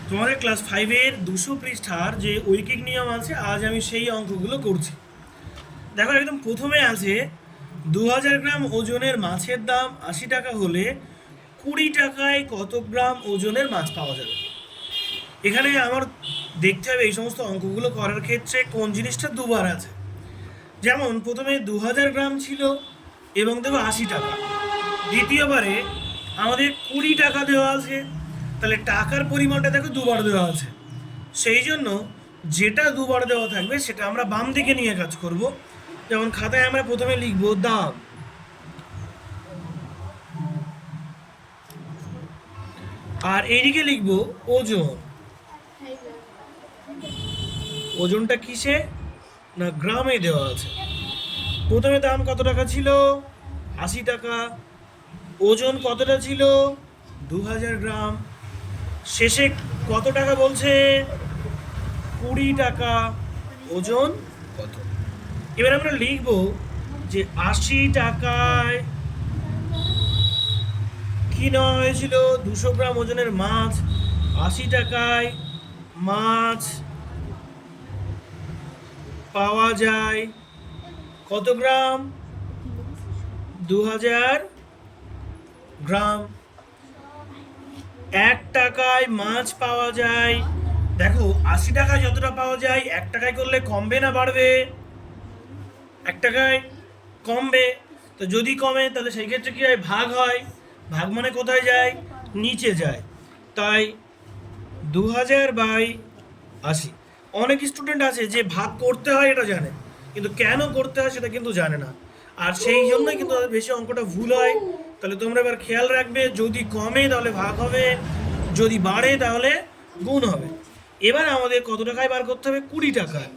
তোমাদের ক্লাস 5-এর 200 পৃষ্ঠার যে ঐকিক নিয়ম আছে, আজ আমি সেই অঙ্কগুলো করছি। দেখো, একদম প্রথমে আছে 2000 গ্রাম ওজনের মাছের দাম 80 টাকা হলে 20 টাকায় কত গ্রাম ওজনের মাছ পাওয়া যাবে। এখানে আমার দেখতে হবে এই সমস্ত অঙ্কগুলো করার ক্ষেত্রে কোন জিনিসটা দুবার আছে। যেমন প্রথমে 2000 গ্রাম ছিল এবং দেখো 80 টাকা, দ্বিতীয়বারে আমাদের 20 টাকা দেওয়া আছে, তাহলে টাকার পরিমাণটা দেখো দুবার দেওয়া আছে। সেই জন্য যেটা দুবার দেওয়া থাকবে সেটা আমরা বাম দিকে নিয়ে কাজ করব। যেমন খাতায় আমরা প্রথমে লিখব দাম, আর এইদিকে লিখব ওজন। ওজনটা কিসে না গ্রামে দেওয়া আছে। প্রথমে দাম কত টাকা ছিল? 80 টাকা। ওজন কতটা ছিল? 2000 গ্রাম। শেষে কত টাকা বলছে? 20 টাকা। ওজন কত? এবার আমরা লিখব যে 80 টাকায় কি নেওয়া হয়েছিল? 200 গ্রাম ওজনের মাছ। 80 টাকায় মাছ পাওয়া যায় কত গ্রাম? 2000 গ্রাম। 1 টাকায় মাছ পাওয়া যায়, দেখো 80 টাকায় যতটা পাওয়া যায় 1 টাকায় করলে কমবে না বাড়বে? 1 টাকায় কমবে। তো যদি কমে তাহলে সেই ক্ষেত্রে কি হয়? ভাগ হয়। ভাগ মানে কোথায় যায়? নিচে যায়। তাই 2000/80। অনেক স্টুডেন্ট আছে যে ভাগ করতে হয় এটা জানে, কিন্তু কেন করতে হয় সেটা কিন্তু জানে না, আর সেই জন্যই কিন্তু তাদের বেশি অঙ্কটা ভুল হয়। তাহলে তোমরা এবার খেয়াল রাখবে, যদি কমে তাহলে ভাগ হবে, যদি বাড়ে তাহলে গুণ হবে। এবার আমাদের কত টাকায় বার করতে হবে? 20 টাকায়।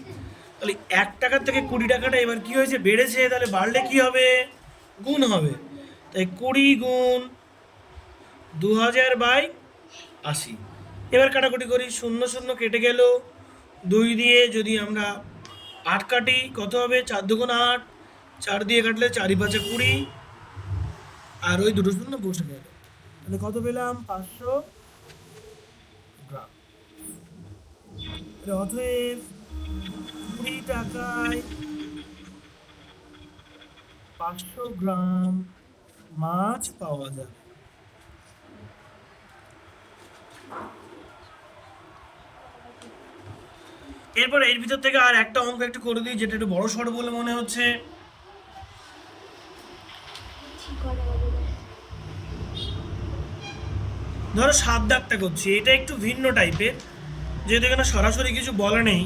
তাহলে 1 টাকার থেকে 20 টাকাটা এবার কি হয়েছে? বেড়েছে, তাহলে বাড়লে কি হবে? গুণ হবে। তাই 20 গুণ 2000/80। এবার কাটাকুটি করি, 0 0 কেটে গেল। 2 দিয়ে যদি আমরা 8 কাটি কত হবে? 4 2 8। 4 দিয়ে কাটলে 4 5 20, আর ওই দুটো শূন্য বসে গেল। তাহলে কত পেলাম? 500 গ্রাম। অতএব 20 টাকায় 500 গ্রাম মাছ পাওয়া যাবে। এরপর এর ভিতর থেকে আর একটা অঙ্ক একটু করে দিই, যেটা একটু বড় সড় বলে মনে হচ্ছে। ধরো 7 দাগটা করছি, এটা একটু ভিন্ন টাইপের, যেহেতু এখানে সরাসরি কিছু বলা নেই।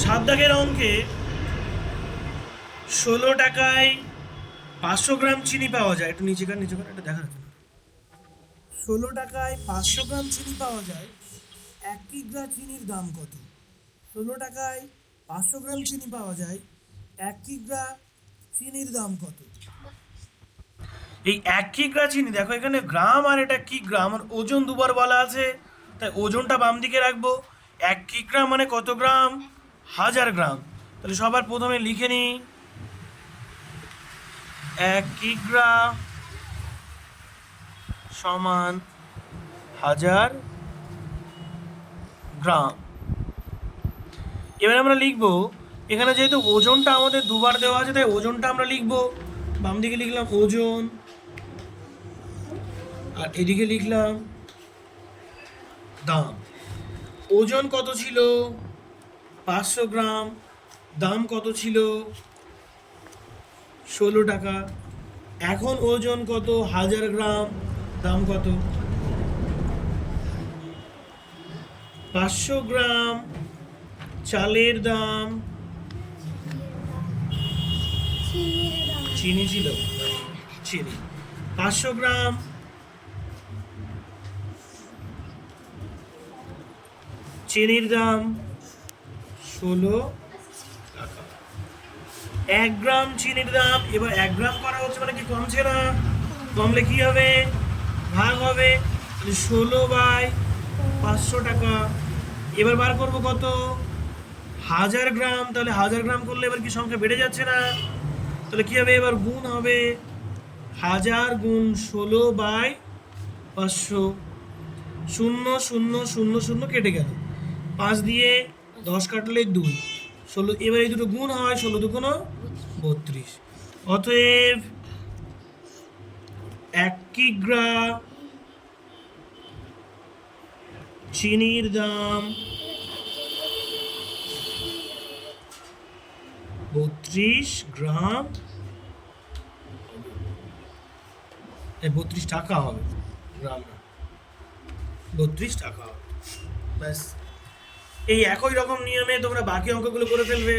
7 দাগের অঙ্কে 16 টাকায় 500 গ্রাম চিনি পাওয়া যায়। একটু নিচে কর, এটা দেখা যাচ্ছে না। 16 টাকায় 500 গ্রাম চিনি পাওয়া যায়, 1 কিগ্রা চিনির দাম কত? 16 টাকায় 500 গ্রাম চিনি পাওয়া যায়, 1 কিগ্রা চিনির দাম কত? এই 1 কিগ্রা চিনি, দেখো এখানে গ্রাম আর এটা কিগ্রা, আমার ওজন দুবার বলা আছে, তাই ওজনটা বাম দিকে রাখবো। 1 কিগ্রা মানে কত গ্রাম? 1000 গ্রাম। তাহলে সবার প্রথমে লিখে নিই 1 কিগ্রা সমান 1000 গ্রাম। এবার আমরা লিখবো, এখানে যেহেতু ওজনটা আমাদের দুবার দেওয়া আছে তাই ওজনটা আমরা লিখবো। বাম দিকে লিখলাম ওজন, আর এদিকে লিখলাম দাম। ওজন কত ছিল? 500 গ্রাম। দাম কত ছিল? 16 টাকা। এখন ওজন কত? 1000 গ্রাম। দাম কত? 500 গ্রাম চালের দাম, চিনি ছিল, চিনি 500 গ্রাম চিনির দাম 16 টাকা। 1 গ্রাম চিনির দাম, এবার 1 গ্রাম করা হচ্ছে মানে কি কমছে না? কমলে কি হবে? ভাগ হবে। 16/500 টাকা। এবার বার করবো কত? 1000 গ্রাম। তাহলে 1000 গ্রাম করলে এবার কি সংখ্যা বেড়ে যাচ্ছে না? তাহলে কি হবে? এবার গুণ হবে। 1000 গুণ 16/500। শূন্য শূন্য শূন্য শূন্য কেটে গেল, 5 দিয়ে 10 কাটলে 2, 16, এবার এই দুটো গুণ হয়, 16 দুগুণ 32। অতএব 1 কিগ্রা চিনির দাম 32 গ্রাম, 32 টাকা হবে, গ্রাম না, 32 টাকা হবে। ব্যাস, এই একই রকম নিয়মে তোমরা বাকি অঙ্কগুলো করে ফেলবে।